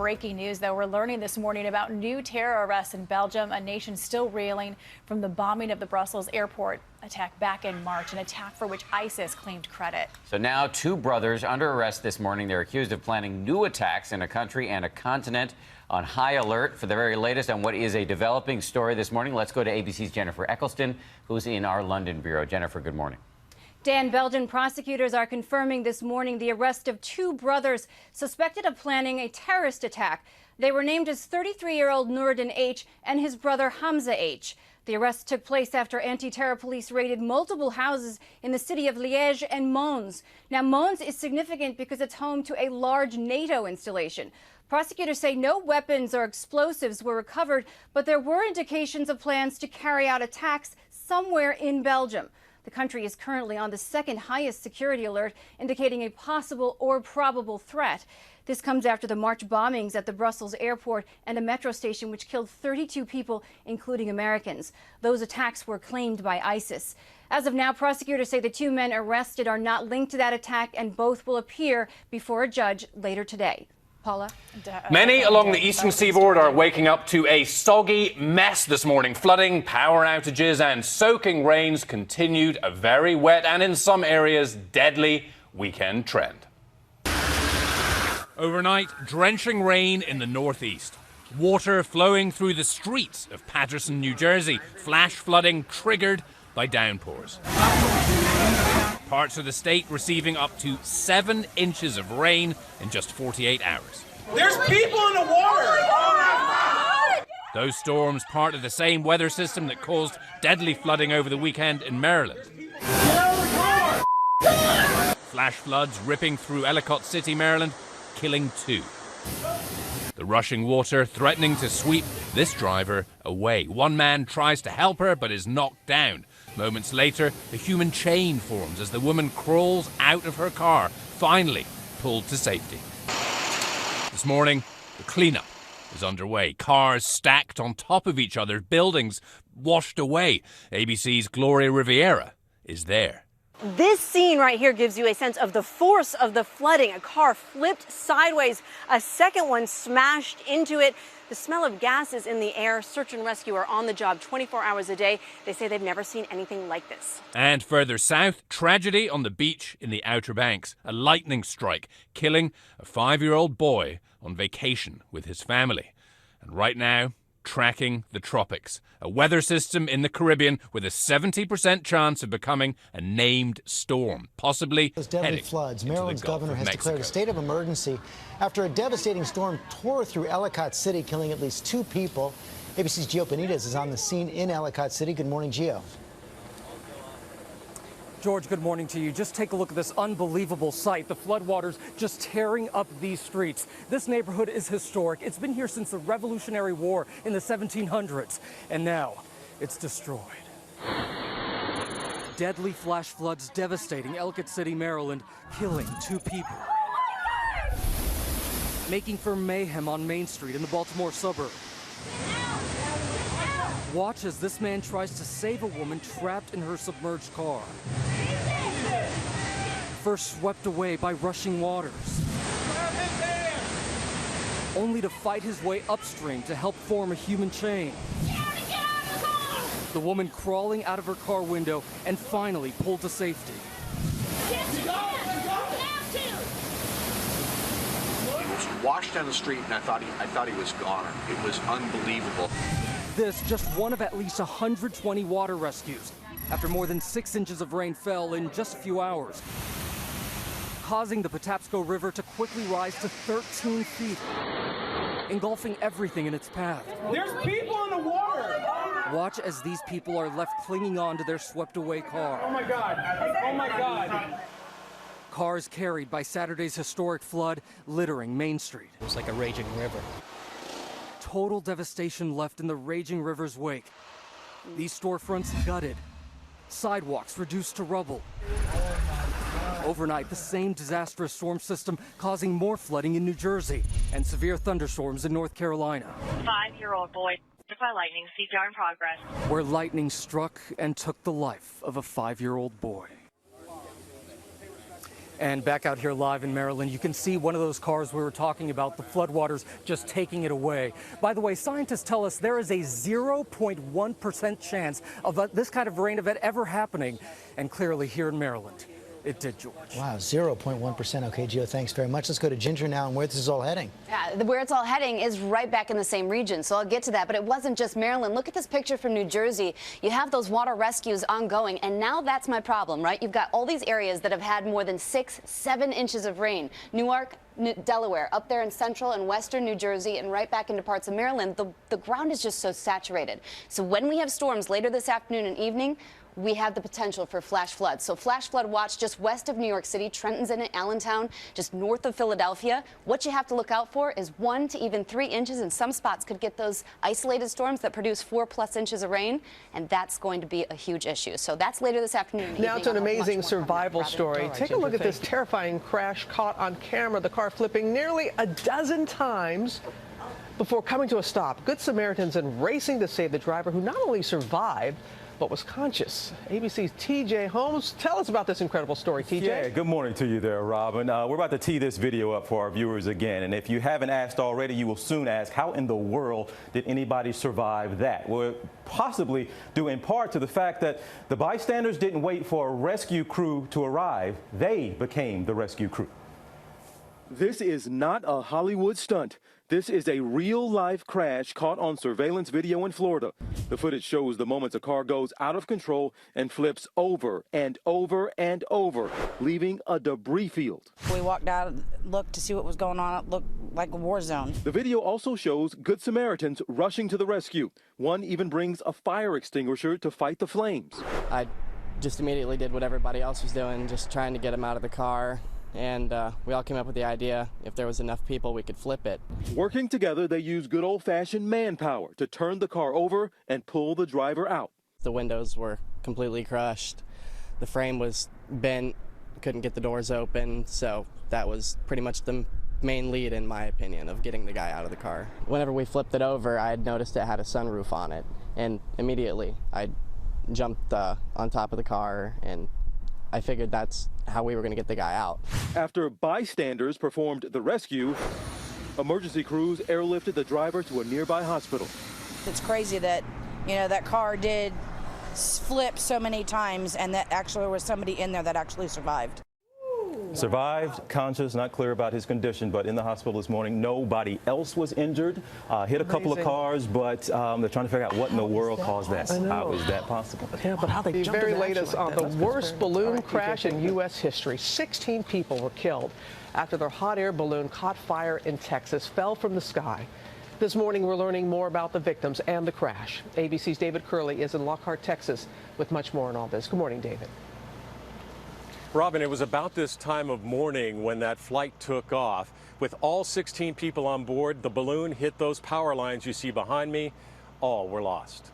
breaking news, though. We're learning this morning about new terror arrests in Belgium, a nation still reeling from the bombing of the Brussels airport attack back in March, an attack for which ISIS claimed credit. So now 2 brothers under arrest this morning. They're accused of planning new attacks in a country and a continent. On high alert for the very latest on what is a developing story this morning, let's go to ABC's Jennifer Eccleston, who's in our London bureau. Jennifer, good morning. Dan, Belgian prosecutors are confirming this morning the arrest of 2 brothers suspected of planning a terrorist attack. They were named as 33-year-old Nourdin H. and his brother Hamza H. The arrest took place after anti-terror police raided multiple houses in the city of Liège and Mons. Now, Mons is significant because it's home to a large NATO installation. Prosecutors say no weapons or explosives were recovered, but there were indications of plans to carry out attacks somewhere in Belgium. The country is currently on the second highest security alert, indicating a possible or probable threat. This comes after the March bombings at the Brussels airport and a metro station, which killed 32 people, including Americans. Those attacks were claimed by ISIS. As of now, prosecutors say the 2 men arrested are not linked to that attack, and both will appear before a judge later today. Paula? Many along the eastern seaboard are waking up to a soggy mess this morning. Flooding, power outages and soaking rains continued a very wet and in some areas deadly weekend trend. Overnight, drenching rain in the northeast. Water flowing through the streets of Paterson, New Jersey. Flash flooding triggered by downpours. Parts of the state receiving up to 7 inches of rain in just 48 hours. There's people in the water! Those storms part of the same weather system that caused deadly flooding over the weekend in Maryland. Flash floods ripping through Ellicott City, Maryland, killing 2. The rushing water threatening to sweep this driver away. One man tries to help her but is knocked down. Moments later, a human chain forms as the woman crawls out of her car, finally pulled to safety. This morning, the cleanup is underway. Cars stacked on top of each other, buildings washed away. ABC's Gloria Riviera is there. This scene right here gives you a sense of the force of the flooding. A car flipped sideways, a second one smashed into it. The smell of gas is in the air. Search and rescue are on the job 24 hours a day. They say they've never seen anything like this. And further south, tragedy on the beach in the Outer Banks. A lightning strike killing a 5-year-old boy on vacation with his family. And right now, tracking the tropics, a weather system in the Caribbean with a 70% chance of becoming a named storm, possibly those deadly floods. Maryland's governor has declared a state of emergency after a devastating storm tore through Ellicott City, killing at least 2 people. ABC's Gio Benitez is on the scene in Ellicott City. Good morning, Gio. George, good morning to you. Just take a look at this unbelievable sight. The floodwaters just tearing up these streets. This neighborhood is historic. It's been here since the Revolutionary War in the 1700s, and now it's destroyed. Deadly flash floods devastating Ellicott City, Maryland, killing 2 people. Making for mayhem on Main Street in the Baltimore suburb. Watch as this man tries to save a woman trapped in her submerged car. First swept away by rushing waters, only to fight his way upstream to help form a human chain. The woman crawling out of her car window and finally pulled to safety. He was washed down the street, and I thought he was gone. It was unbelievable. This just one of at least 120 water rescues after more than 6 inches of rain fell in just a few hours, causing the Patapsco River to quickly rise to 13 feet, engulfing everything in its path. There's people in the water! Watch as these people are left clinging on to their swept-away car. Oh my God! Oh my God! Cars carried by Saturday's historic flood littering Main Street. It was like a raging river. Total devastation left in the raging river's wake. These storefronts gutted, sidewalks reduced to rubble. Overnight, the same disastrous storm system causing more flooding in New Jersey and severe thunderstorms in North Carolina. 5-year-old boy hit by lightning, CPR in progress. Where lightning struck and took the life of a 5-year-old boy. And back out here live in Maryland, you can see one of those cars we were talking about, the floodwaters just taking it away. By the way, scientists tell us there is a 0.1% chance of this kind of rain event ever happening. And clearly here in Maryland, it did, George. Wow, 0.1%. Okay, Gio, thanks very much. Let's go to Ginger now and where this is all heading. Yeah, where it's all heading is right back in the same region, so I'll get to that. But it wasn't just Maryland. Look at this picture from New Jersey. You have those water rescues ongoing, and now that's my problem, right? You've got all these areas that have had more than 6-7 inches of rain. Newark, Delaware, up there in central and western New Jersey, and right back into parts of Maryland, the ground is just so saturated. So when we have storms later this afternoon and evening, we have the potential for flash floods. So flash flood watch just west of New York City, Trenton's in it, Allentown, just north of Philadelphia. What you have to look out for is 1 to even 3 inches, and some spots could get those isolated storms that produce 4+ inches of rain, and that's going to be a huge issue. So that's later this afternoon. Now to an amazing survival story. Take a look at this terrifying crash caught on camera. The car flipping nearly a dozen times before coming to a stop. Good Samaritans and racing to save the driver, who not only survived, but was conscious. ABC's TJ Holmes, tell us about this incredible story, TJ. Yeah, good morning to you there, Robin. We're about to tee this video up for our viewers again, and if you haven't asked already, you will soon ask, how in the world did anybody survive that? Well, possibly due in part to the fact that the bystanders didn't wait for a rescue crew to arrive. They became the rescue crew. This is not a Hollywood stunt. This is a real-life crash caught on surveillance video in Florida. The footage shows the moments a car goes out of control and flips over and over and over, leaving a debris field. We walked out, looked to see what was going on. It looked like a war zone. The video also shows Good Samaritans rushing to the rescue. One even brings a fire extinguisher to fight the flames. I just immediately did what everybody else was doing, just trying to get him out of the car. And we all came up with the idea, if there was enough people, we could flip it. Working together, they used good old-fashioned manpower to turn the car over and pull the driver out. The windows were completely crushed. The frame was bent, couldn't get the doors open, so that was pretty much the main lead, in my opinion, of getting the guy out of the car. Whenever we flipped it over, I had noticed it had a sunroof on it, and immediately I jumped on top of the car, and I figured that's how we were going to get the guy out. After bystanders performed the rescue, emergency crews airlifted the driver to a nearby hospital. It's crazy that, that car did flip so many times, and that actually there was somebody in there that actually survived. Survived, conscious, not clear about his condition, but in the hospital this morning. Nobody else was injured. Hit a couple of cars, but they're trying to figure out what in the world caused that. How is that possible? Yeah, but how they jumped in. The very latest on the worst balloon crash in U.S. history. 16 people were killed after their hot air balloon caught fire in Texas, fell from the sky. This morning, we're learning more about the victims and the crash. ABC's David Curley is in Lockhart, Texas, with much more on all this. Good morning, David. Robin, it was about this time of morning when that flight took off. With all 16 people on board, the balloon hit those power lines you see behind me. All were lost.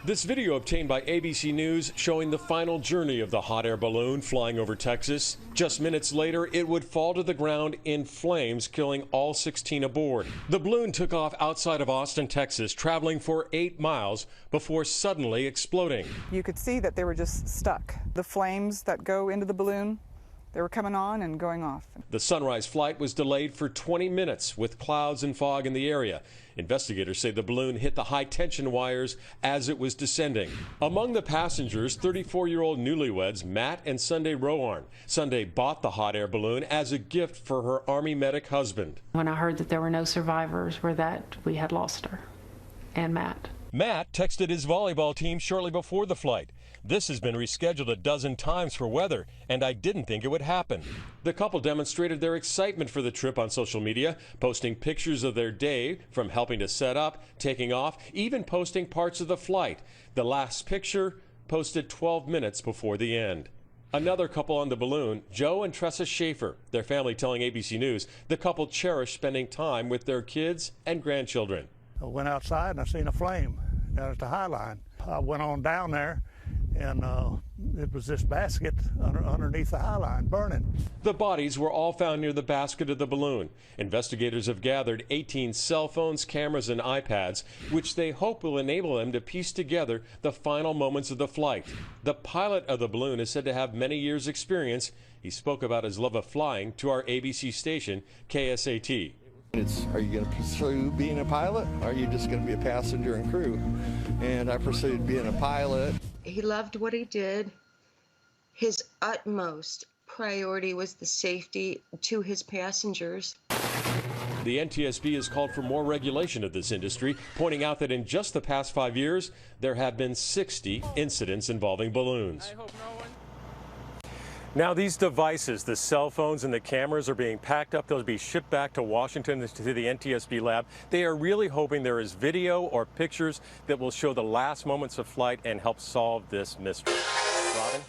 This video obtained by ABC News showing the final journey of the hot air balloon flying over Texas. Just minutes later, it would fall to the ground in flames, killing all 16 aboard. The balloon took off outside of Austin, Texas, traveling for 8 miles before suddenly exploding. You could see that they were just stuck. The flames that go into the balloon, they were coming on and going off. The sunrise flight was delayed for 20 minutes with clouds and fog in the area. Investigators say the balloon hit the high-tension wires as it was descending. Among the passengers, 34-year-old newlyweds Matt and Sunday Roarn. Sunday bought the hot air balloon as a gift for her Army medic husband. When I heard that there were no survivors, were that we had lost her and Matt. Matt texted his volleyball team shortly before the flight. This has been rescheduled a dozen times for weather, and I didn't think it would happen. The couple demonstrated their excitement for the trip on social media, posting pictures of their day from helping to set up, taking off, even posting parts of the flight. The last picture posted 12 minutes before the end. Another couple on the balloon, Joe and Tressa Schaefer, their family telling ABC News the couple cherished spending time with their kids and grandchildren. I went outside and I seen a flame down at the High Line. I went on down there and it was this basket underneath the high line burning. The bodies were all found near the basket of the balloon. Investigators have gathered 18 cell phones, cameras, and iPads, which they hope will enable them to piece together the final moments of the flight. The pilot of the balloon is said to have many years' experience. He spoke about his love of flying to our ABC station, KSAT. Are you going to pursue being a pilot, or are you just going to be a passenger and crew? And I pursued being a pilot. He loved what he did. His utmost priority was the safety to his passengers. The NTSB has called for more regulation of this industry, pointing out that in just the past 5 years, there have been 60 incidents involving balloons. Now these devices, the cell phones and the cameras, are being packed up. They'll be shipped back to Washington to the NTSB lab. They are really hoping there is video or pictures that will show the last moments of flight and help solve this mystery. Robin?